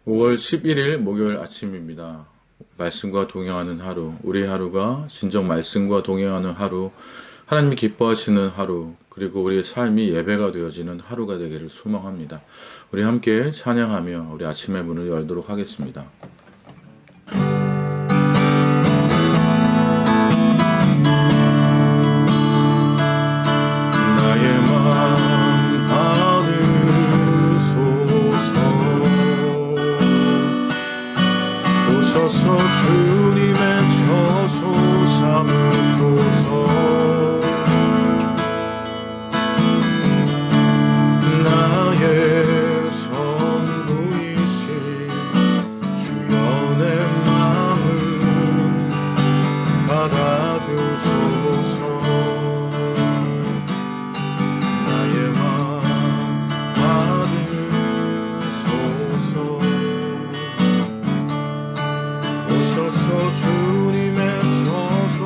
5월 11일 목요일 아침입니다. 말씀과 동행하는 하루, 우리 하루가 진정 말씀과 동행하는 하루, 하나님이 기뻐하시는 하루, 그리고 우리의 삶이 예배가 되어지는 하루가 되기를 소망합니다. 우리 함께 찬양하며 우리 아침의 문을 열도록 하겠습니다. 나의 맘 아르소서 오셔서 주님의 처소 삼으소서 나의 전부이신 주여 내 마음을 받아주소서 나의 맘 받으소서 오셔서 주님의 처소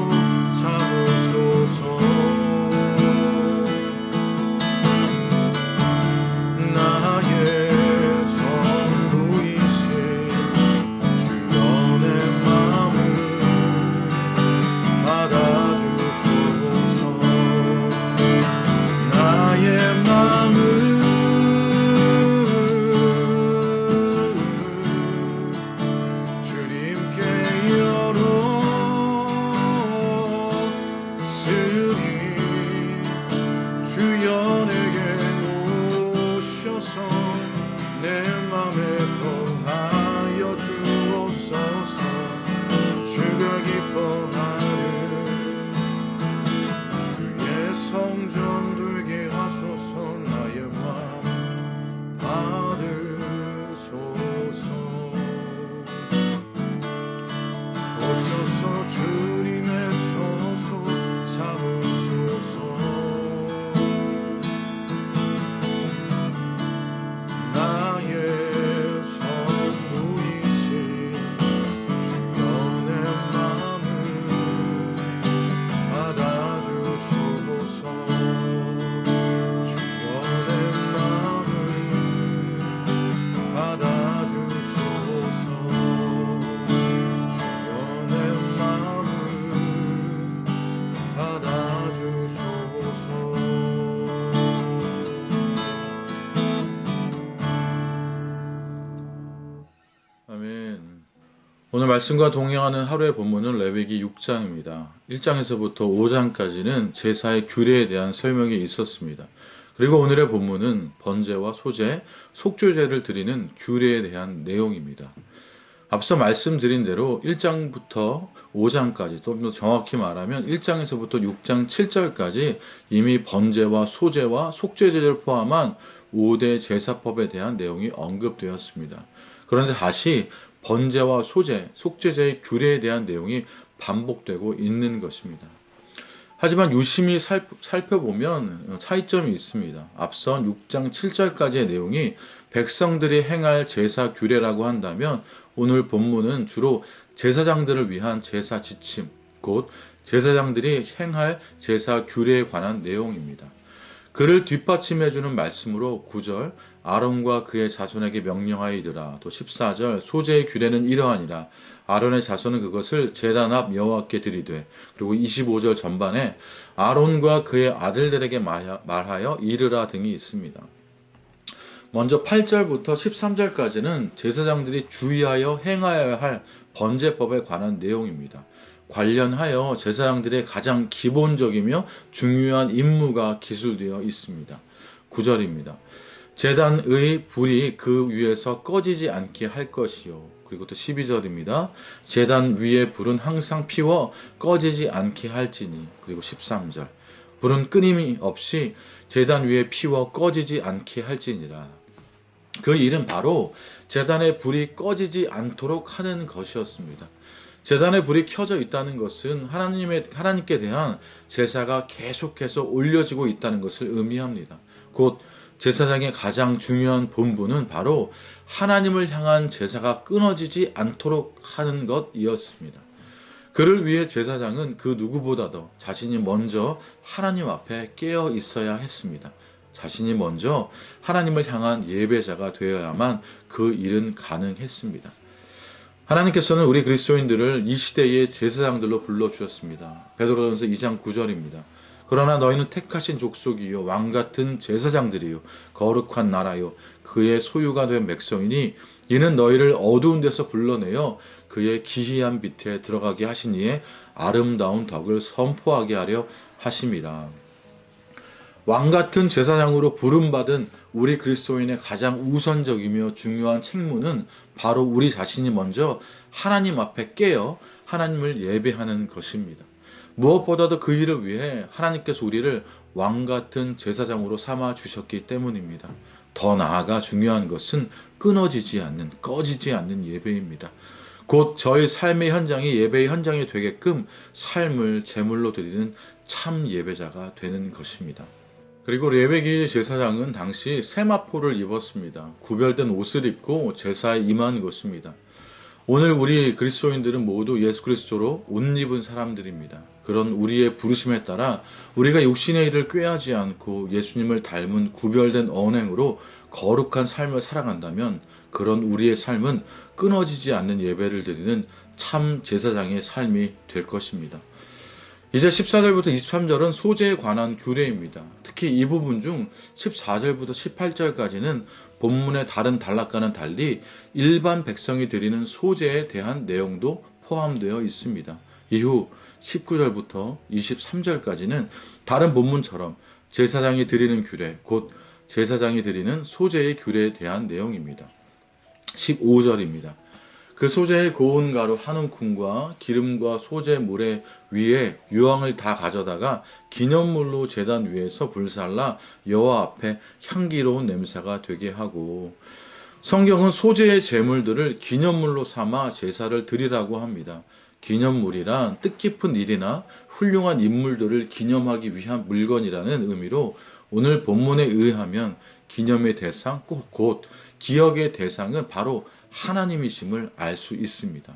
삼으소서 나의 전부이신 주여 내 마음을 받아주소서 나의 마음을 주님께 열었으니 주여 내게 오셔서 내 맘에 거하여 주옵소서 주가 기뻐하는 주의 성전 되게 하소서 나의 맘 받으소서 오셔서 주님의 처소 삼으소서 나의 전부이신 주여 내 맘을 받아주소서 주여 내 맘을 받아주소서 주여 내 맘을 받아주소서 아멘. 오늘 말씀과 동행하는 하루의 본문은 레위기 6장입니다. 1장에서부터 5장까지는 제사의 규례에 대한 설명이 있었습니다. 그리고 오늘의 본문은 번제와 소제, 속죄제를 드리는 규례에 대한 내용입니다. 앞서 말씀드린 대로 1장부터 5장까지, 또 더 정확히 말하면 1장에서부터 6장 7절까지 이미 번제와 소제와 속죄제를 포함한 5대 제사법에 대한 내용이 언급되었습니다. 그런데 다시 번제와 소제, 속죄제의 규례에 대한 내용이 반복되고 있는 것입니다. 하지만 유심히 살펴보면 차이점이 있습니다. 앞선 6장 7절까지의 내용이 백성들이 행할 제사 규례라고 한다면 오늘 본문은 주로 제사장들을 위한 제사 지침, 곧 제사장들이 행할 제사 규례에 관한 내용입니다. 그를 뒷받침해주는 말씀으로 9절 아론과 그의 자손에게 명령하여 이르라. 또 14절 소제의 규례는 이러하니라. 아론의 자손은 그것을 제단 앞 여호와께 드리되. 그리고 25절 전반에 아론과 그의 아들들에게 말하여 이르라 등이 있습니다. 먼저 8절부터 13절까지는 제사장들이 주의하여 행하여야 할 번제법에 관한 내용입니다. 관련하여 제사장들의 가장 기본적이며 중요한 임무가 기술되어 있습니다. 9절입니다. 제단의 불이 그 위에서 꺼지지 않게 할 것이요. 그리고 또 12절입니다. 제단 위의 불은 항상 피워 꺼지지 않게 할지니. 그리고 13절. 불은 끊임이 없이 제단 위에 피워 꺼지지 않게 할지니라. 그 일은 바로 제단의 불이 꺼지지 않도록 하는 것이었습니다. 제단의 불이 켜져 있다는 것은 하나님께 대한 제사가 계속해서 올려지고 있다는 것을 의미합니다. 곧 제사장의 가장 중요한 본분은 바로 하나님을 향한 제사가 끊어지지 않도록 하는 것이었습니다. 그를 위해 제사장은 그 누구보다도 자신이 먼저 하나님 앞에 깨어 있어야 했습니다. 자신이 먼저 하나님을 향한 예배자가 되어야만 그 일은 가능했습니다. 하나님께서는 우리 그리스도인들을 이 시대의 제사장들로 불러주셨습니다. 베드로전서 2장 9절입니다. 그러나 너희는 택하신 족속이요 왕같은 제사장들이요 거룩한 나라요 그의 소유가 된 백성이니 이는 너희를 어두운 데서 불러내어 그의 기이한 빛에 들어가게 하시니에 아름다운 덕을 선포하게 하려 하심이라. 왕같은 제사장으로 부름받은 우리 그리스도인의 가장 우선적이며 중요한 책무는 바로 우리 자신이 먼저 하나님 앞에 깨어 하나님을 예배하는 것입니다. 무엇보다도 그 일을 위해 하나님께서 우리를 왕같은 제사장으로 삼아 주셨기 때문입니다. 더 나아가 중요한 것은 끊어지지 않는, 꺼지지 않는 예배입니다. 곧 저의 삶의 현장이 예배의 현장이 되게끔 삶을 제물로 드리는 참 예배자가 되는 것입니다. 그리고 레위기 제사장은 당시 세마포를 입었습니다. 구별된 옷을 입고 제사에 임한 것입니다. 오늘 우리 그리스도인들은 모두 예수 그리스도로 옷 입은 사람들입니다. 그런 우리의 부르심에 따라 우리가 육신의 일을 꾀하지 않고 예수님을 닮은 구별된 언행으로 거룩한 삶을 살아간다면 그런 우리의 삶은 끊어지지 않는 예배를 드리는 참 제사장의 삶이 될 것입니다. 이제 14절부터 23절은 소제에 관한 규례입니다. 특히 이 부분 중 14절부터 18절까지는 본문의 다른 단락과는 달리 일반 백성이 드리는 소제에 대한 내용도 포함되어 있습니다. 이후 19절부터 23절까지는 다른 본문처럼 제사장이 드리는 규례, 곧 제사장이 드리는 소제의 규례에 대한 내용입니다. 15절입니다. 그 소재의 고운 가루 한 움큼과 기름과 소재 물에 위에 유황을 다 가져다가 기념물로 제단 위에서 불살라 여호와 앞에 향기로운 냄새가 되게 하고, 성경은 소재의 제물들을 기념물로 삼아 제사를 드리라고 합니다. 기념물이란 뜻깊은 일이나 훌륭한 인물들을 기념하기 위한 물건이라는 의미로 오늘 본문에 의하면 기념의 대상, 곧 기억의 대상은 바로 하나님이심을 알 수 있습니다.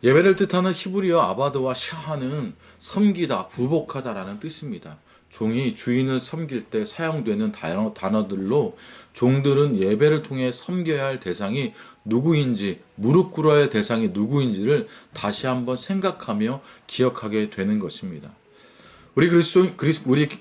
예배를 뜻하는 히브리어 아바드와 샤하는 섬기다, 부복하다라는 뜻입니다. 종이 주인을 섬길 때 사용되는 단어들로 종들은 예배를 통해 섬겨야 할 대상이 누구인지, 무릎 꿇어야 할 대상이 누구인지를 다시 한번 생각하며 기억하게 되는 것입니다. 우리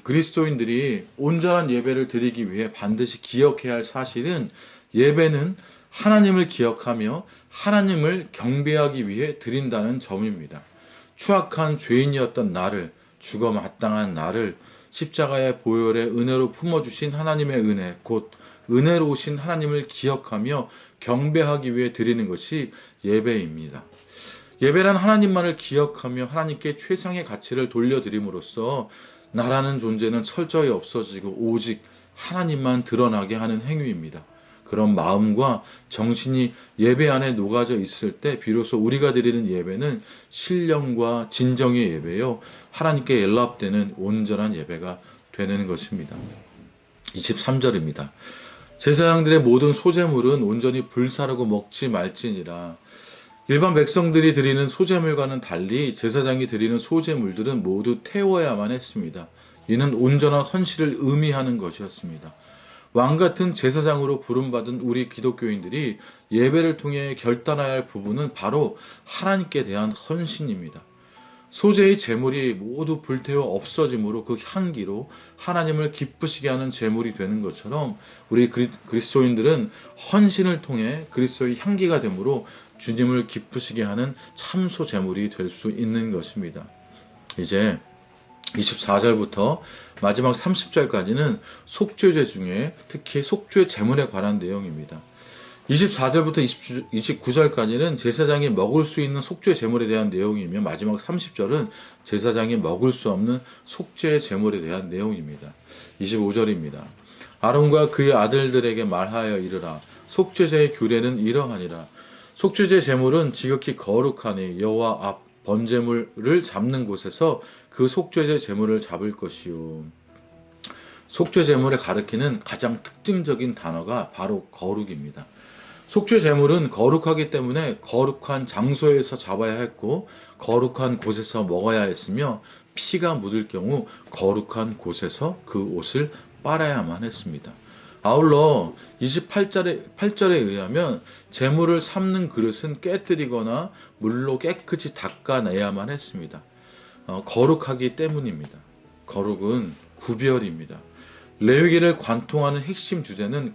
그리스도인들이 온전한 예배를 드리기 위해 반드시 기억해야 할 사실은 예배는 하나님을 기억하며 하나님을 경배하기 위해 드린다는 점입니다. 추악한 죄인이었던 나를, 죽어 마땅한 나를 십자가의 보혈에 은혜로 품어주신 하나님의 은혜, 곧 은혜로우신 하나님을 기억하며 경배하기 위해 드리는 것이 예배입니다. 예배란 하나님만을 기억하며 하나님께 최상의 가치를 돌려드림으로써 나라는 존재는 철저히 없어지고 오직 하나님만 드러나게 하는 행위입니다. 그런 마음과 정신이 예배 안에 녹아져 있을 때 비로소 우리가 드리는 예배는 신령과 진정의 예배요, 하나님께 연락되는 온전한 예배가 되는 것입니다. 23절입니다. 제사장들의 모든 소제물은 온전히 불사르고 먹지 말지니라. 일반 백성들이 드리는 소제물과는 달리 제사장이 드리는 소제물들은 모두 태워야만 했습니다. 이는 온전한 헌신을 의미하는 것이었습니다. 왕같은 제사장으로 부름받은 우리 기독교인들이 예배를 통해 결단해야 할 부분은 바로 하나님께 대한 헌신입니다. 소재의 제물이 모두 불태워 없어짐으로 그 향기로 하나님을 기쁘시게 하는 제물이 되는 것처럼 우리 그리스도인들은 헌신을 통해 그리스도의 향기가 되므로 주님을 기쁘시게 하는 참소 제물이 될 수 있는 것입니다. 이제 24절부터 마지막 30절까지는 속죄제 중에 특히 속죄 제물에 관한 내용입니다. 24절부터 29절까지는 제사장이 먹을 수 있는 속죄 제물에 대한 내용이며 마지막 30절은 제사장이 먹을 수 없는 속죄 제물에 대한 내용입니다. 25절입니다. 아론과 그의 아들들에게 말하여 이르라. 속죄제의 규례는 이러하니라. 속죄제 제물은 지극히 거룩하니 여호와 앞 번제물을 잡는 곳에서 그 속죄제 제물을 잡을 것이요. 속죄 제물에 가리키는 가장 특징적인 단어가 바로 거룩입니다. 속죄 제물은 거룩하기 때문에 거룩한 장소에서 잡아야 했고 거룩한 곳에서 먹어야 했으며 피가 묻을 경우 거룩한 곳에서 그 옷을 빨아야만 했습니다. 아울러 28절에 의하면 재물을 삶는 그릇은 깨뜨리거나 물로 깨끗이 닦아내야만 했습니다. 거룩하기 때문입니다. 거룩은 구별입니다. 레위기를 관통하는 핵심 주제인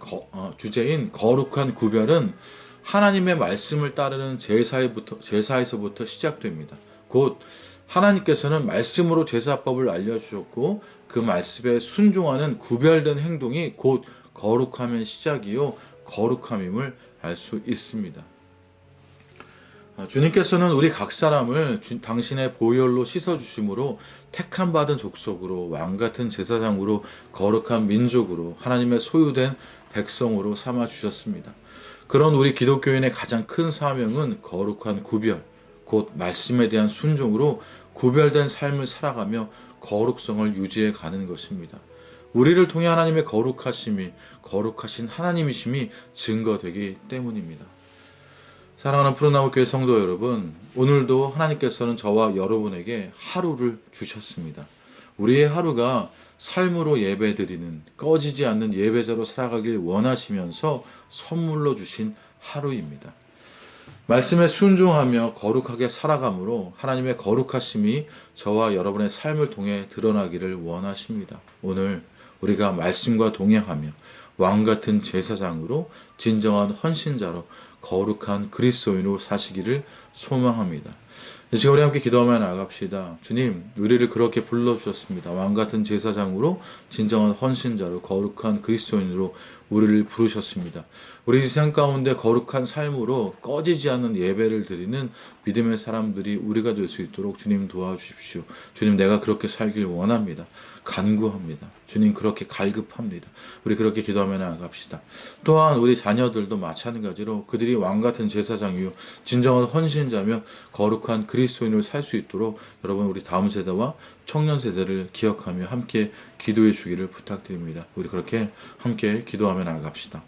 거룩한 구별은 하나님의 말씀을 따르는 제사에서부터 시작됩니다. 곧 하나님께서는 말씀으로 제사법을 알려주셨고 그 말씀에 순종하는 구별된 행동이 곧 거룩함의 시작이요 거룩함임을 알 수 있습니다. 주님께서는 우리 각 사람을 당신의 보혈로 씻어주심으로 택함 받은 족속으로 왕같은 제사장으로 거룩한 민족으로 하나님의 소유된 백성으로 삼아 주셨습니다. 그런 우리 기독교인의 가장 큰 사명은 거룩한 구별, 곧 말씀에 대한 순종으로 구별된 삶을 살아가며 거룩성을 유지해 가는 것입니다. 우리를 통해 하나님의 거룩하신 하나님이심이 증거되기 때문입니다. 사랑하는 푸른나무 교회 성도 여러분, 오늘도 하나님께서는 저와 여러분에게 하루를 주셨습니다. 우리의 하루가 삶으로 예배드리는 꺼지지 않는 예배자로 살아가길 원하시면서 선물로 주신 하루입니다. 말씀에 순종하며 거룩하게 살아감으로 하나님의 거룩하심이 저와 여러분의 삶을 통해 드러나기를 원하십니다. 오늘 우리가 말씀과 동행하며 왕같은 제사장으로 진정한 헌신자로 거룩한 그리스도인으로 사시기를 소망합니다. 지금 우리 함께 기도하며 나아갑시다. 주님, 우리를 그렇게 불러주셨습니다. 왕같은 제사장으로 진정한 헌신자로 거룩한 그리스도인으로 우리를 부르셨습니다. 우리 세상 가운데 거룩한 삶으로 꺼지지 않는 예배를 드리는 믿음의 사람들이 우리가 될 수 있도록 주님 도와주십시오. 주님, 내가 그렇게 살길 원합니다. 간구합니다. 주님, 그렇게 갈급합니다. 우리 그렇게 기도하며 나아갑시다. 또한 우리 자녀들도 마찬가지로 그들이 왕같은 제사장이요 진정한 헌신자며 거룩한 그리스도인을 살 수 있도록 여러분 우리 다음 세대와 청년 세대를 기억하며 함께 기도해 주기를 부탁드립니다. 우리 그렇게 함께 기도하며 나아갑시다.